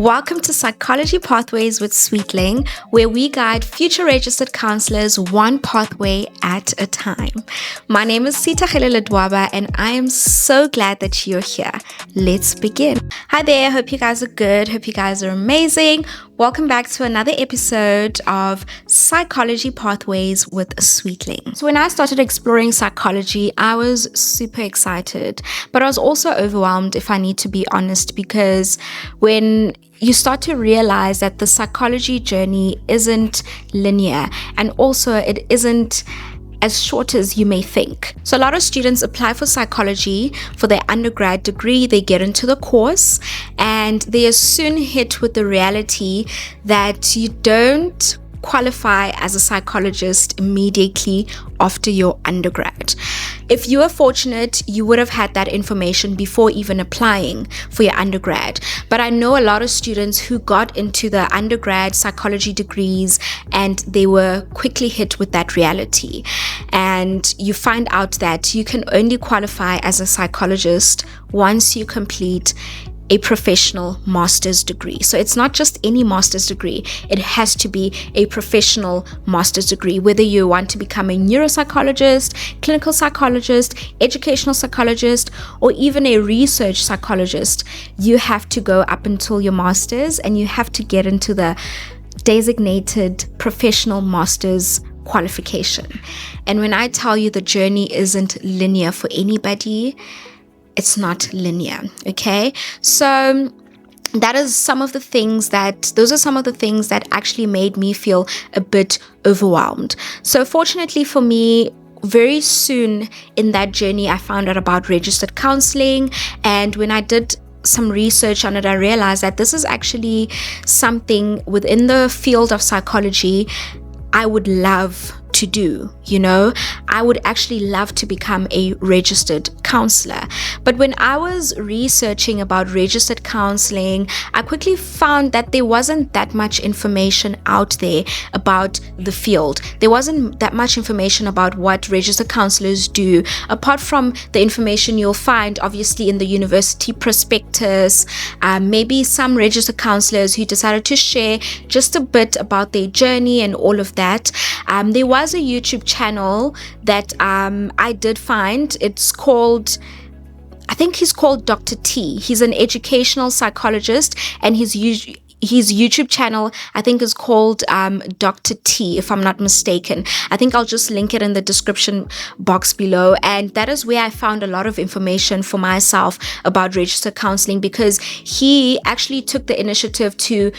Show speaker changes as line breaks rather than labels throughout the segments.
Welcome to Psychology Pathways with Sweetling, where we guide future registered counselors one pathway at a time. My name is Sweetling, and I am so glad that you're here. Let's begin. Hi there, hope you guys are good, hope you guys are amazing. Welcome back to another episode of Psychology Pathways with Sweetling. So when I started exploring psychology, I was super excited, but I was also overwhelmed, if I need to be honest, because when you start to realize that the psychology journey isn't linear, and also it isn't as short as you may think. So a lot of students apply for psychology for their undergrad degree, they get into the course, and they are soon hit with the reality that you don't qualify as a psychologist immediately after your undergrad. If you are fortunate, you would have had that information before even applying for your undergrad. But I know a lot of students who got into the undergrad psychology degrees and they were quickly hit with that reality. And you find out that you can only qualify as a psychologist once you complete a professional master's degree. So it's not just any master's degree, it has to be a professional master's degree. Whether you want to become a neuropsychologist, clinical psychologist, educational psychologist, or even a research psychologist, you have to go up until your master's and you have to get into the designated professional master's qualification. And when I tell you the journey isn't linear for anybody, it's not linear, okay? So those are some of the things that actually made me feel a bit overwhelmed. So fortunately for me, very soon in that journey, I found out about registered counselling. And when I did some research on it, I realized that this is actually something within the field of psychology I would love to do. I would actually love to become a registered counselor. But when I was researching about registered counseling, I quickly found that there wasn't that much information out there about the field. There wasn't that much information about what registered counselors do, apart from the information you'll find obviously in the university prospectus, maybe some registered counselors who decided to share just a bit about their journey and all of that. There was a YouTube channel that I did find. I think he's called Dr. T. He's an educational psychologist, and his YouTube channel, I think, is called Dr. T, if I'm not mistaken. I think I'll just link it in the description box below. And that is where I found a lot of information for myself about registered counseling, because he actually took the initiative to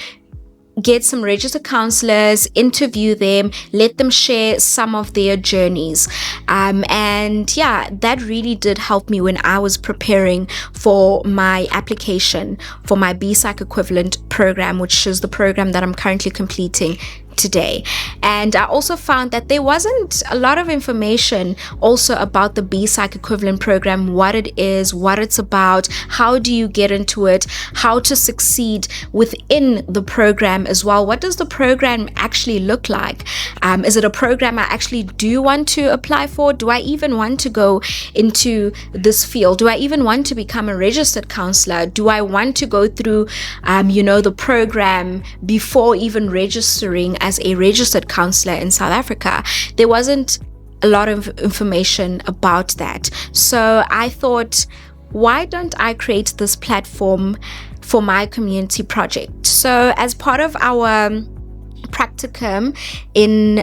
get some registered counselors, interview them, let them share some of their journeys. And yeah, that really did help me when I was preparing for my application for my BPsych Equivalent program, which is the program that I'm currently completing today. And I also found that there wasn't a lot of information also about the BPsych Equivalent program, what it is, what it's about, how do you get into it, how to succeed within the program as well. What does the program actually look like? Is it a program I actually do want to apply for? Do I even want to go into this field? Do I even want to become a registered counselor? Do I want to go through the program before even registering as a registered counselor in South Africa? There wasn't a lot of information about that. So I thought, why don't I create this platform for my community project? So as part of our practicum in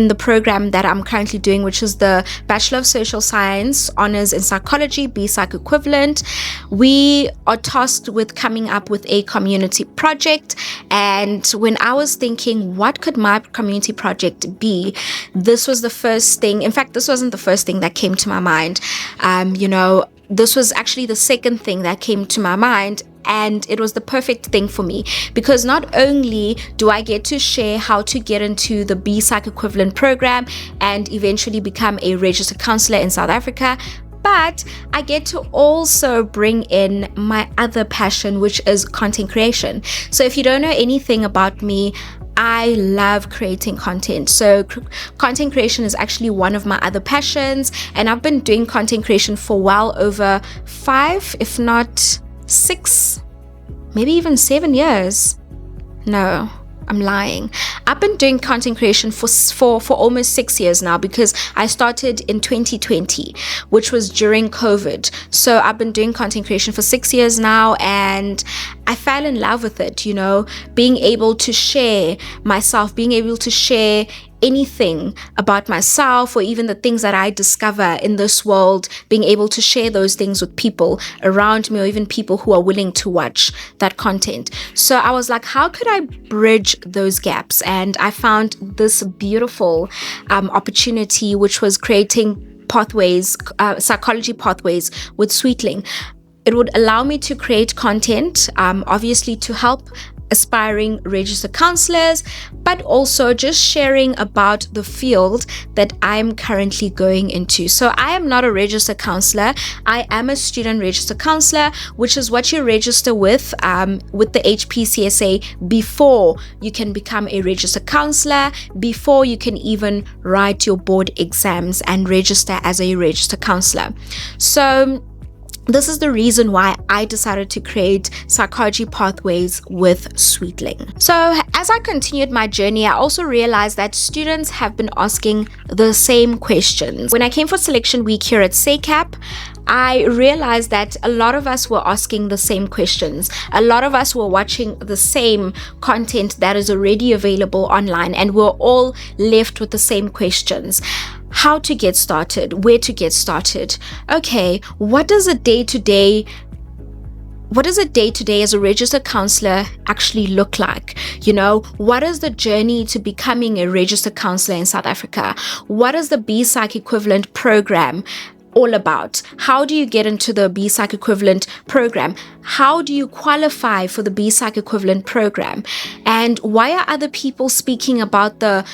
the program that I'm currently doing, which is the Bachelor of Social Science Honours in Psychology, BPsych Equivalent, we are tasked with coming up with a community project. And when I was thinking, what could my community project be? This was the first thing. In fact, this wasn't the first thing that came to my mind. This was actually the second thing that came to my mind. And it was the perfect thing for me, because not only do I get to share how to get into the BPsych Equivalent program and eventually become a registered counselor in South Africa, but I get to also bring in my other passion, which is content creation. So if you don't know anything about me, I love creating content. So content creation is actually one of my other passions, and I've been doing content creation for well over 5, if not 6 maybe even 7 years. No, I'm lying. I've been doing content creation for almost 6 years now, because I started in 2020, which was during COVID. So I've been doing content creation for 6 years now, and I fell in love with it, being able to share myself, being able to share anything about myself, or even the things that I discover in this world, being able to share those things with people around me, or even people who are willing to watch that content. So I was like, how could I bridge those gaps? And I found this beautiful opportunity, which was creating pathways, psychology pathways with Sweetling. It would allow me to create content, obviously to help aspiring registered counselors, but also just sharing about the field that I'm currently going into. So I am not a registered counselor. I am a student registered counselor, which is what you register with the HPCSA before you can become a registered counselor, before you can even write your board exams and register as a registered counselor. So this is the reason why I decided to create psychology pathways with Sweetling. So as I continued my journey, I also realized that students have been asking the same questions. When I came for selection week here at SACAP, I realized that a lot of us were asking the same questions. A lot of us were watching the same content that is already available online, and we're all left with the same questions. How to get started, where to get started. Okay, what does a day-to-day as a registered counselor actually look like? What is the journey to becoming a registered counselor in South Africa? What is the BPsych Equivalent program all about? How do you get into the BPsych Equivalent program? How do you qualify for the BPsych Equivalent program? And why are other people speaking about the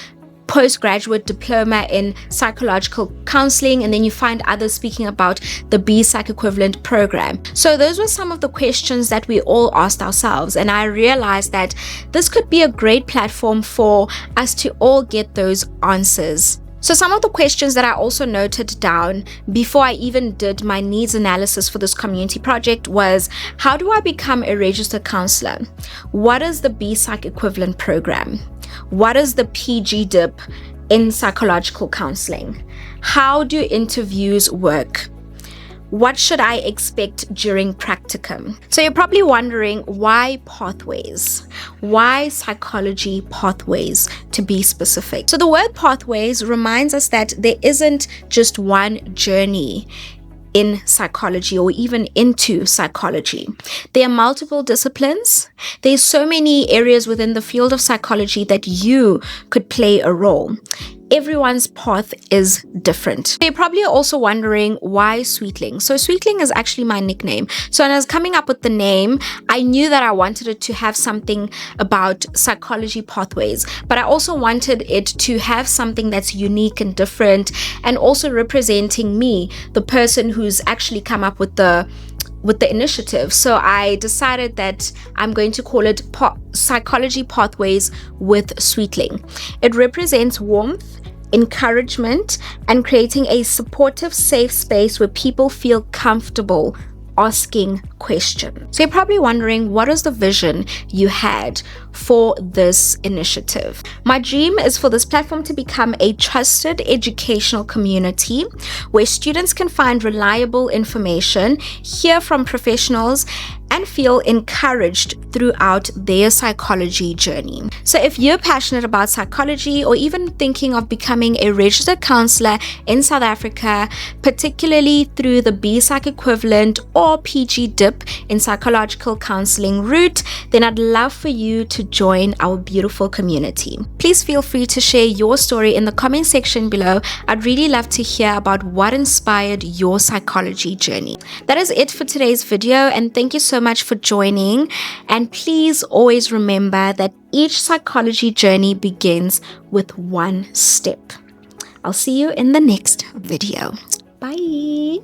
Postgraduate Diploma in Psychological Counselling, and then you find others speaking about the BPsych Equivalent program? So those were some of the questions that we all asked ourselves, and I realized that this could be a great platform for us to all get those answers. So some of the questions that I also noted down before I even did my needs analysis for this community project was, how do I become a registered counselor? What is the BPsych Equivalent program? What is the PGDip in psychological counseling? How do interviews work? What should I expect during practicum? So you're probably wondering, why pathways? Why psychology pathways, to be specific? So the word pathways reminds us that there isn't just one journey in psychology, or even into psychology. There are multiple disciplines. There's so many areas within the field of psychology that you could play a role. Everyone's path is different. You're probably also wondering, why Sweetling? So Sweetling is actually my nickname. So when I was coming up with the name, I knew that I wanted it to have something about psychology pathways, but I also wanted it to have something that's unique and different, and also representing me, the person who's actually come up with the initiative. So I decided that I'm going to call it Psychology Pathways with Sweetling. It represents warmth, encouragement, and creating a supportive, safe space where people feel comfortable asking questions. So you're probably wondering, what is the vision you had for this initiative? My dream is for this platform to become a trusted educational community where students can find reliable information, hear from professionals, and feel encouraged throughout their psychology journey. So if you're passionate about psychology, or even thinking of becoming a registered counselor in South Africa, particularly through the BPsych Equivalent or PGDip in psychological counseling route, then I'd love for you to join our beautiful community. Please feel free to share your story in the comment section below. I'd really love to hear about what inspired your psychology journey. That is it for today's video, and thank you so much for joining. And please always remember that each psychology journey begins with one step. I'll see you in the next video. Bye.